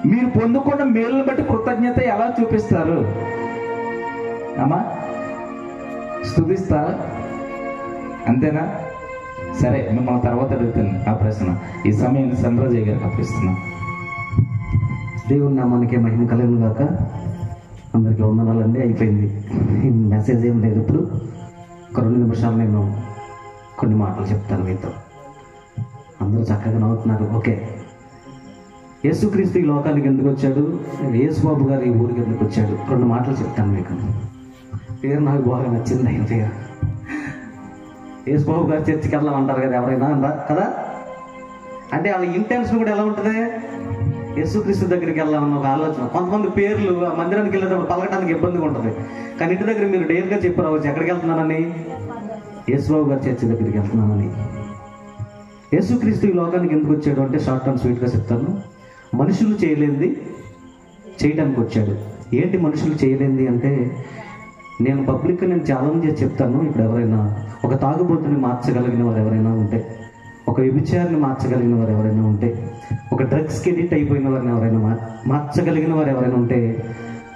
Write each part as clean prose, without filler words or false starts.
మీరు పొందుకున్న మేలును బట్టి కృతజ్ఞత ఎలా చూపిస్తారు? అమ్మా స్తుతిస్తారా? అంతేనా? సరే, మిమ్మల్ని తర్వాత అడుగుతాను ఆ ప్రశ్న. ఈ సమయాన్ని చంద్రజయ్ గారికి అప్పిస్తున్నాను. దేవుని నామానికి మహిమ కలుగును గాక. అందరికీ వందనాలండి. అయిపోయింది, మెసేజ్ ఏం లేదు. ఇప్పుడు ఒక 2 నిమిషాలు నేను కొన్ని మాటలు చెప్తాను మీతో. అందరూ చక్కగా నవ్వుతున్నారు. ఓకే, యేసుక్రీస్తు ఈ లోకానికి ఎందుకు వచ్చాడు, యేసుబాబు గారు ఈ ఊరికి ఎందుకు వచ్చాడు, 2 మాటలు చెప్తాను మీకు. పేరు నాకు బాగా నచ్చింది. ఆయన పేరు యేసుబాబు గారు చర్చికి వెళ్ళామంటారు కదా ఎవరైనా కదా. అంటే వాళ్ళ ఇంటెన్షన్ కూడా ఎలా ఉంటుంది? యేసుక్రీస్తు దగ్గరికి వెళ్ళామన్న ఒక ఆలోచన. కొంతమంది పేర్లు ఆ మందిరానికి వెళ్ళేటప్పుడు పలకడానికి ఇబ్బందిగా ఉంటుంది, కానీ ఇంటి దగ్గర మీరు డైర్గా చెప్పి రావచ్చు ఎక్కడికి వెళ్తున్నానని. యేసుబాబు గారి చర్చి దగ్గరికి వెళ్తున్నానని. యేసుక్రీస్తు ఈ లోకానికి ఎందుకు వచ్చాడు అంటే షార్ట్ అండ్ స్వీట్గా చెప్తాను. మనుషులు చేయలేంది చేయడానికి వచ్చాడు. ఏంటి మనుషులు చేయలేంది అంటే, నేను పబ్లిక్గా నేను ఛాలెంజ్ చేసి చెప్తాను. ఇప్పుడు ఎవరైనా ఒక తాగుబోతుని మార్చగలిగిన వారు ఎవరైనా ఉంటే, ఒక వ్యభిచారిని మార్చగలిగిన వారు ఎవరైనా ఉంటే, ఒక డ్రగ్స్కి ఎడిట్ అయిపోయిన వారిని ఎవరైనా మార్చగలిగిన వారు ఎవరైనా ఉంటే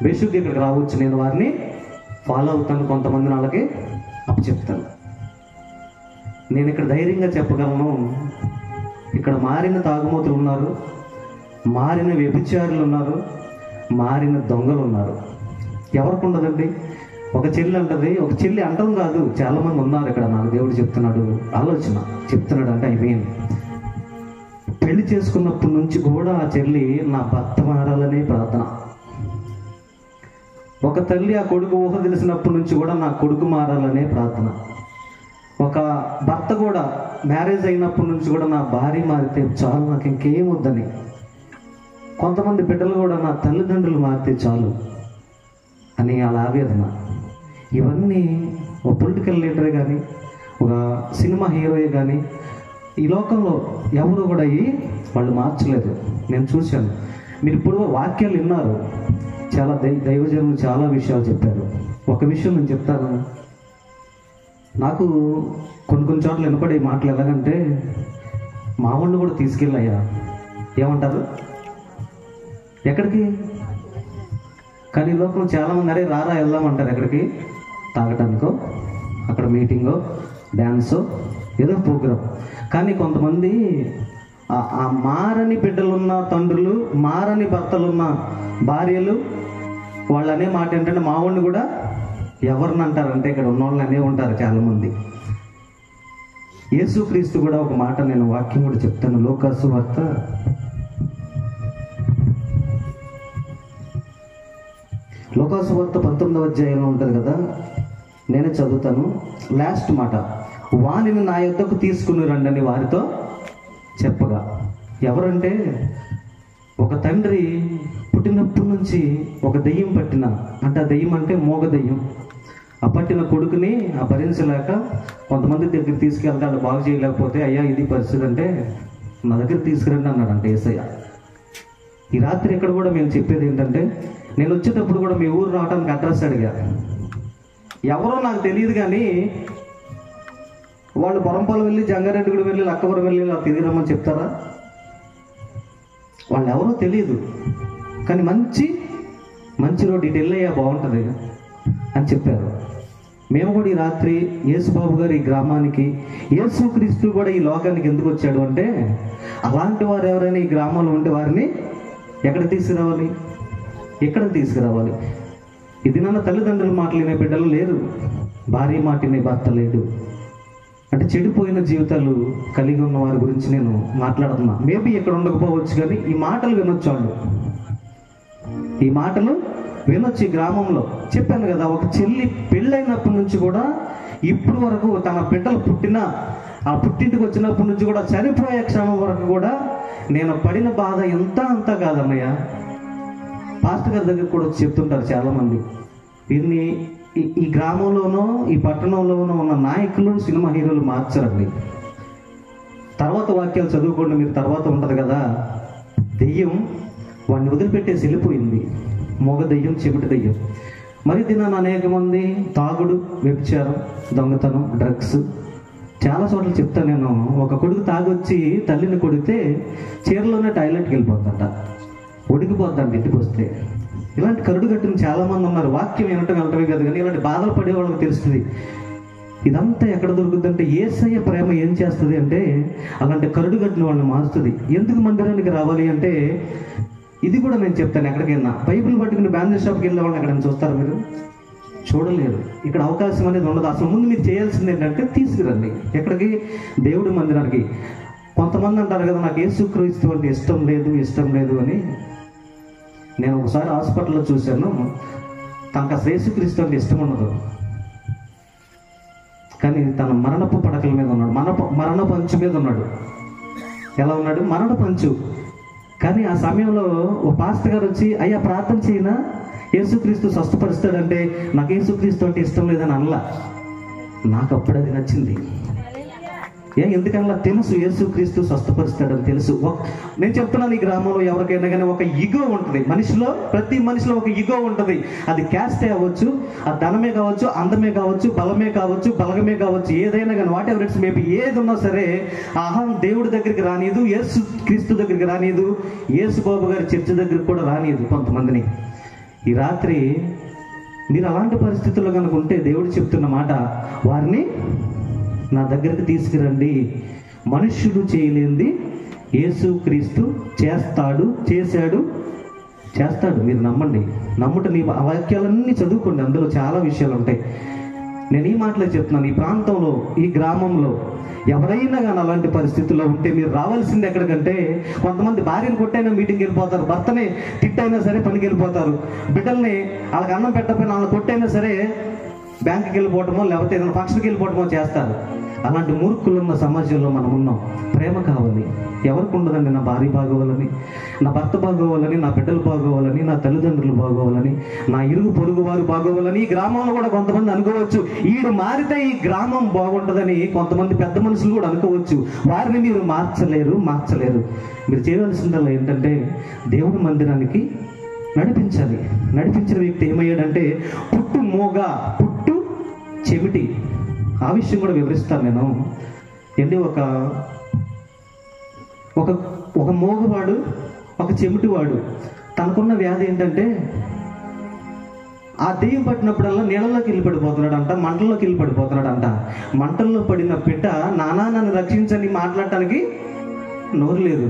బేసిక్గా ఇక్కడికి రావచ్చు. నేను వారిని ఫాలో అవుతాను, కొంతమంది వాళ్ళకి అప్పచెప్తాను. నేను ఇక్కడ ధైర్యంగా చెప్పగలను, ఇక్కడ మారిన తాగుమోతులు ఉన్నారు, మారిన వ్యభిచారులు ఉన్నారు, మారిన దొంగలు ఉన్నారు. ఎవరికి ఉండదండి? ఒక చెల్లి అంటది, ఒక చెల్లి అంటం కాదు, చాలా మంది ఉన్నారు ఇక్కడ. నాకు దేవుడు చెప్తున్నాడు, ఆలోచన చెప్తున్నాడు. అంటే అయిపోయింది. పెళ్లి చేసుకున్నప్పటి నుంచి కూడా ఆ చెల్లి నా భర్త మారాలనే ప్రార్థన. ఒక తల్లి ఆ కొడుకు ఊహ తెలిసినప్పటి నుంచి కూడా నా కొడుకు మారాలనే ప్రార్థన. ఒక భర్త కూడా మ్యారేజ్ అయినప్పటి నుంచి కూడా నా భార్య మారితే చాలు, నాకు ఇంకేం వద్దని. కొంతమంది బిడ్డలు కూడా నా తల్లిదండ్రులు మారితే చాలు అని వాళ్ళ ఆవేదన. ఇవన్నీ ఒక పొలిటికల్ లీడరే కానీ, ఒక సినిమా హీరోయే కానీ, ఈ లోకంలో ఎవరు కూడా వాళ్ళు మార్చలేదు. నేను చూశాను. మీరు ఇప్పుడు వాక్యాలు విన్నారు, చాలా దైవజనులు చాలా విషయాలు చెప్పారు. ఒక విషయం నేను చెప్తాను. నాకు కొన్ని చోట్ల వినపడే మాటలు ఎలాగంటే, మా వాడిని కూడా తీసుకెళ్ళయ్యా. ఏమంటారు? ఎక్కడికి? కానీ ఈ లోకంలో చాలామంది అరే రారా వెళ్దామంటారు. ఎక్కడికి? తాగటానికో, అక్కడ మీటింగో, డ్యాన్సో, ఏదో ప్రోగ్రాం. కానీ కొంతమంది ఆ మారని బిడ్డలున్న తండ్రులు, మారని భర్తలున్న భార్యలు, వాళ్ళు అనే మాట ఏంటంటే, మా వాడిని కూడా ఎవరిని అంటారంటే ఇక్కడ ఉన్న వాళ్ళని అనే ఉంటారు చాలామంది. యేసుక్రీస్తు కూడా ఒక మాట, నేను వాక్యం కూడా చెప్తాను. లూకాసు వార్త 19వ అధ్యాయంలో ఉంటుంది కదా, నేనే చదువుతాను. లాస్ట్ మాట, వానిని నా యొద్దకు తీసుకుని రండి అని వారితో చెప్పగా. ఎవరంటే, ఒక తండ్రి పుట్టినప్పటి నుంచి ఒక దెయ్యం పట్టిన, అంటే ఆ దెయ్యం అంటే మోగ దెయ్యం, ఆ పట్టిన కొడుకుని ఆ భరించలేక కొంతమంది దగ్గర తీసుకెళ్తాడు. బాగు చేయలేకపోతే, అయ్యా ఇది పరిస్థితి అంటే నా దగ్గర తీసుకురండి అన్నాడంటే యేసయ్య. ఈ రాత్రి ఇక్కడ కూడా మేము చెప్పేది ఏంటంటే, నేను వచ్చేటప్పుడు కూడా మీ ఊరు రావడానికి అడ్రస్ అడిగా. ఎవరో నాకు తెలియదు, కానీ వాళ్ళు పొరంపాలు వెళ్ళి, జంగారెడ్డిగూడ వెళ్ళి, లక్కవరం వెళ్ళి అలా తిరిగి రమ్మని చెప్తారా? వాళ్ళు ఎవరో తెలియదు, కానీ మంచి రోడ్డు ఇటు వెళ్ళయ్యా బాగుంటుంది అని చెప్పారు. మేము కూడా ఈ రాత్రి యేసుబాబు గారు ఈ గ్రామానికి, యేసుక్రీస్తు కూడా ఈ లోకానికి ఎందుకు వచ్చాడు అంటే, అలాంటి వారు ఎవరైనా ఈ గ్రామంలో ఉంటే వారిని ఎక్కడ తీసుకురావాలి? ఇది నాన్న తల్లిదండ్రుల మాటలు వినే బిడ్డలు లేరు, భార్య మాట వినే భర్త లేడు. అంటే చెడిపోయిన జీవితాలు కలిగి ఉన్న వారి గురించి నేను మాట్లాడుతున్నా. మేబీ ఇక్కడ ఉండకపోవచ్చు, కానీ ఈ మాటలు వినొచ్చు వాళ్ళు. ఈ మాటలు వినొచ్చు. ఈ గ్రామంలో చెప్పాను కదా, ఒక చెల్లి పెళ్ళైనప్పటి నుంచి కూడా ఇప్పుడు వరకు తన బిడ్డలు పుట్టిన ఆ పుట్టింటికి వచ్చినప్పటి నుంచి కూడా చనిపోయే క్షణం వరకు కూడా నేను పడిన బాధ అంతా కాదన్నయ్య. పాస్టర్ గారి దగ్గర కూడా వచ్చి చెప్తుంటారు చాలామంది. దీన్ని ఈ గ్రామంలోనో ఈ పట్టణంలోనో ఉన్న నాయకులు, సినిమా హీరోలు మార్చరండి. తర్వాత వాక్యాలు చదువుకోండి మీరు, తర్వాత ఉంటుంది కదా, దెయ్యం వాడిని వదిలిపెట్టేసి వెళ్ళిపోయింది. మోగ దెయ్యం, చెవిటి దెయ్యం. మరి దినాన్ని అనేక మంది తాగుడు, వ్యభిచారం, దొంగతనం, డ్రగ్స్, చాలా చోట్ల చెప్తాను నేను. ఒక కొడుకు తాగొచ్చి తల్లిని కొడితే చీరలోనే టాయిలెట్కి వెళ్ళిపోతుందట. ఉడికిపోద్దండి ఇంటికి వస్తే. ఇలాంటి కరుడుగట్టిన చాలామంది ఉన్నారు. వాక్యం వినటం వెళ్ళటమే కాదు కానీ ఇలాంటి బాధలు పడే వాళ్ళకి తెలుస్తుంది. ఇదంతా ఎక్కడ దొరుకుతుందంటే యేసయ్య ప్రేమ ఏం చేస్తుంది అంటే అలాంటి కరుడుగట్టిన వాళ్ళని మారుస్తుంది. ఎందుకు మందిరానికి రావాలి అంటే ఇది కూడా నేను చెప్తాను. ఎక్కడికైనా బైబిల్ పట్టుకుని బ్యాండ్ షాప్కి వెళ్ళే వాళ్ళని ఎక్కడైనా చూస్తారు మీరు? చూడలేరు. ఇక్కడ అవకాశం అనేది ఉండదు. అసలు ముందు మీరు చేయాల్సింది ఏంటంటే తీసుకురండి. ఎక్కడికి? దేవుడి మందిరానికి. కొంతమంది అంటారు కదా, నాకు యేసుక్రీస్తు అంటే ఇష్టం లేదు అని. నేను ఒకసారి హాస్పిటల్లో చూశాను, తనకు అసలు యేసుక్రీస్తు అంటే ఇష్టం ఉండదు. కానీ తన మరణపు పడకల మీద ఉన్నాడు, మరణ పంచు మీద ఉన్నాడు. ఎలా ఉన్నాడు? మరణ పంచు. కానీ ఆ సమయంలో ఓ పాస్టర్ గారు వచ్చి, అయ్యా ప్రార్థన చేయనా, యేసుక్రీస్తు స్వస్థపరుస్తాడంటే నాకు యేసుక్రీస్తు అంటే ఇష్టం లేదని అనలా. నాకు అప్పుడు అది నచ్చింది. ఎందుకన్నా తెలుసు యేసుక్రీస్తు స్వస్థపరుస్తాడని తెలుసు. నేను చెప్తున్నాను, ఈ గ్రామంలో ఎవరికైనా కానీ ఒక ఇగో ఉంటుంది మనిషిలో. ప్రతి మనిషిలో ఒక ఇగో ఉంటుంది. అది క్యాస్టే అవ్వచ్చు, అది ధనమే కావచ్చు, అందమే కావచ్చు, బలమే కావచ్చు, బలగమే కావచ్చు, ఏదైనా కానీ వాట్ ఎవర్ ఇట్స్ మేబీ, ఏది ఉన్నా సరే అహం దేవుడి దగ్గరికి రానియదు, యేసు క్రీస్తు దగ్గరికి రానియదు, యేసు బాబు గారి చర్చి దగ్గరికి కూడా రానియదు కొంతమందిని. ఈ రాత్రి మీరు అలాంటి పరిస్థితుల్లో కనుక ఉంటే దేవుడు చెప్తున్న మాట, వారిని నా దగ్గరికి తీసుకురండి. మనుష్యుడు చేయలేంది యేసుక్రీస్తు చేస్తాడు, చేశాడు, చేస్తాడు. మీరు నమ్మండి. నమ్ముట నీ వాక్యాలన్నీ చదువుకోండి, అందులో చాలా విషయాలు ఉంటాయి. నేను ఈ మాటలే చెప్తున్నాను. ఈ ప్రాంతంలో, ఈ గ్రామంలో ఎవరైనా కానీ అలాంటి పరిస్థితుల్లో ఉంటే మీరు రావాల్సింది ఎక్కడికంటే, కొంతమంది భార్యను కొట్టైనా మీటింగ్కి వెళ్ళిపోతారు, భర్తని తిట్టైనా సరే పనికి వెళ్ళిపోతారు, బిడ్డల్ని వాళ్ళకి అన్నం పెట్టకపోయినా వాళ్ళని కొట్టైనా సరే బ్యాంకుకి వెళ్ళిపోవటమో లేకపోతే ఏదైనా ఫంక్షన్కి వెళ్ళిపోవటమో చేస్తారు. అలాంటి మూర్ఖులు ఉన్న సమాజంలో మనం ఉన్నాం. ప్రేమ కావాలి. ఎవరికి ఉండదండి? నా భార్య బాగోవాలని, నా భర్త బాగోవాలని, నా బిడ్డలు బాగోవాలని, నా తల్లిదండ్రులు బాగోవాలని, నా ఇరుగు పొరుగు వారు బాగోవాలని. ఈ గ్రామంలో కూడా కొంతమంది అనుకోవచ్చు, ఈడు మారితే ఈ గ్రామం బాగుంటుందని కొంతమంది పెద్ద మనుషులు కూడా అనుకోవచ్చు. వారిని మీరు మార్చలేరు. మీరు చేయవలసిందల్లా ఏంటంటే దేవుడి మందిరానికి నడిపించాలి. నడిపించిన వ్యక్తి ఏమయ్యాడంటే పుట్టు మోగ, పుట్టు చెమిటి. ఆ విషయం కూడా వివరిస్తాను నేను. ఏంటి, ఒక మోగవాడు, ఒక చెమిటివాడు, తనకున్న వ్యాధి ఏంటంటే ఆ దెయ్యం పట్టినప్పుడల్లా నీళ్ళలోకి వెళ్ళి పడిపోతున్నాడంట, మంటల్లోకి వెళ్ళి పడిపోతున్నాడంట. మంటల్లో పడిన పిట్ట నానా నన్ను రక్షించని మాట్లాడటానికి నోరు లేదు.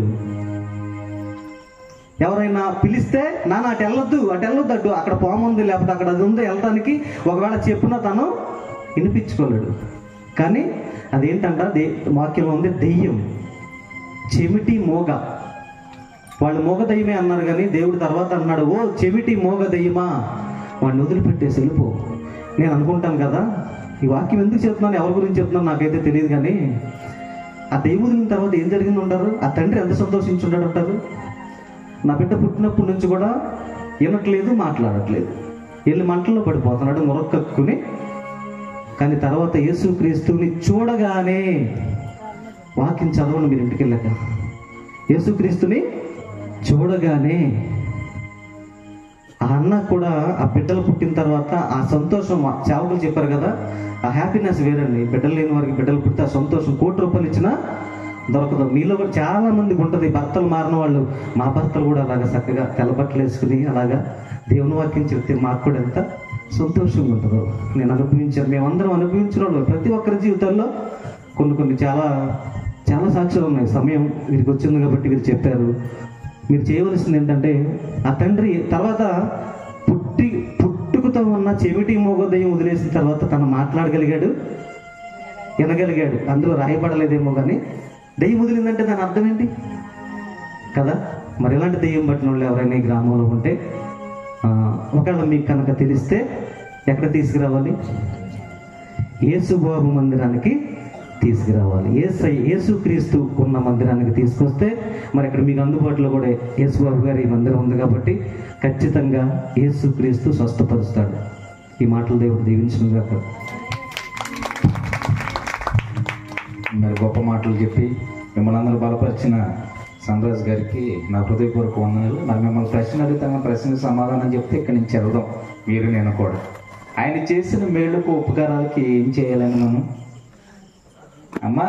ఎవరైనా పిలిస్తే నాన్న అటు వెళ్ళొద్దు అడ్డు, అక్కడ పోముంది లేకపోతే అక్కడ అది ఉంది వెళ్ళటానికి ఒకవేళ చెప్పినా తను వినిపించుకోలేడు. కానీ అదేంటంట, వాక్యంలో ఉంది, దెయ్యం, చెమిటి మోగ. వాళ్ళు మోగ దయ్యమే అన్నారు కానీ దేవుడు తర్వాత అన్నాడు, ఓ చెమిటి మోగ దయ్యమా, వాడిని వదిలిపెట్టేసి వెళ్ళిపో. నేను అనుకుంటాను కదా, ఈ వాక్యం ఎందుకు చెప్తున్నాను, ఎవరి గురించి చెప్తున్నాను నాకైతే తెలియదు. కానీ ఆ దెయ్యం వదిలిన తర్వాత ఏం జరిగింది ఉంటారు? ఆ తండ్రి ఎంత సంతోషించుంటాడు అంటారు. నా బిడ్డ పుట్టినప్పటి నుంచి కూడా వినట్లేదు, మాట్లాడట్లేదు, వెళ్ళి మంటల్లో పడిపోతున్నాడు మొరక్కక్కుని. కానీ తర్వాత యేసుక్రీస్తుని చూడగానే, వాక్యం చదవండి మీరు ఇంటికి వెళ్ళాక, యేసుక్రీస్తుని చూడగానే ఆ అన్న కూడా ఆ బిడ్డలు పుట్టిన తర్వాత ఆ సంతోషం, సేవకులు చెప్పారు కదా, ఆ హ్యాపీనెస్ వేరండి. బిడ్డలు లేని వారికి బిడ్డలు పుడితే ఆ సంతోషం 1 కోటి రూపాయలు ఇచ్చినా దొరకదు. మీలో కూడా చాలా మందికి ఉంటుంది. భర్తలు మారిన వాళ్ళు, మా భర్తలు కూడా అలాగా చక్కగా తెల్లబట్టలు వేసుకుని అలాగా దేవుని వాక్యం చెప్తే మాకు కూడా ఎంత సంతోషంగా ఉంటుందో. నేను అనుభవించాను, మేమందరం అనుభవించిన వాళ్ళు. ప్రతి ఒక్కరి జీవితాల్లో కొన్ని చాలా చాలా సాక్ష్యాలు ఉన్నాయి. సమయం వీరికి వచ్చింది కాబట్టి వీరు చెప్పారు. మీరు చేయవలసింది ఏంటంటే, ఆ తండ్రి తర్వాత పుట్టుకతో ఉన్న చెవిటి మోగోదయం వదిలేసిన తర్వాత తను మాట్లాడగలిగాడు, వినగలిగాడు. అందులో రాయబడలేదేమో కానీ దెయ్యం వదిలిందంటే దాని అర్థం ఏంటి కదా. మరి ఇలాంటి దెయ్యం పట్టిన వాళ్ళు ఎవరైనా ఈ గ్రామంలో ఉంటే, ఒకవేళ మీకు కనుక తెలిస్తే ఎక్కడ తీసుకురావాలి? యేసుబాబు మందిరానికి తీసుకురావాలి. యేసుక్రీస్తు ఉన్న మందిరానికి తీసుకొస్తే, మరి ఇక్కడ మీకు అందుబాటులో కూడా యేసుబాబు గారి మందిరం ఉంది కాబట్టి ఖచ్చితంగా యేసుక్రీస్తు స్వస్థపరుస్తాడు. ఈ మాటలు దేవుడు దీవించును గాక. మరి గొప్ప మాటలు చెప్పి మిమ్మల్ని అందరూ బలపరిచిన సన్రాజ్ గారికి నా హృదయపూర్వక వందనాలు. మరి మిమ్మల్ని ప్రశ్న అడుగుతాను, ప్రశ్నకు సమాధానం చెప్తే ఇక్కడి నుంచి వెళ్దాం. మీరు నేను కూడా ఆయన చేసిన మేలుకు ఉపకారాలకి ఏం చేయాలని మనం అమ్మా